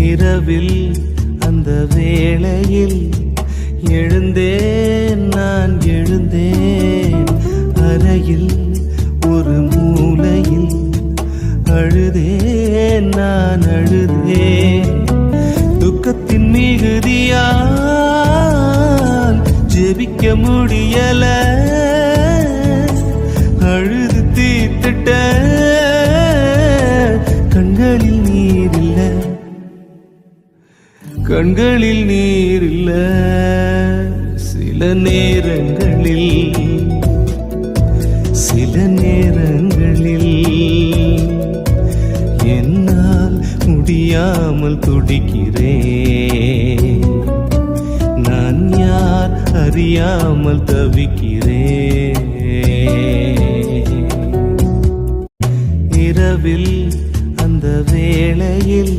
இரவில் அந்த வேளையில் எழுந்தேன், நான் எழுந்தேன். அறையில் ஒரு மூலையில் அழுதேன், நான் அழுதேன். துக்கத்தின் மிகுதியால் ஜெபிக்க முடியல, அழுது தீர்த்துட்ட. கண்களில் நீர் இல்ல, கண்களில் நீர் இல்ல. சில நேரங்களில் என்னால் முடியாமல் துடிக்கிறேன். நான் யார் அறியாமல் தவிக்கிறேன். இரவில் அந்த வேளையில்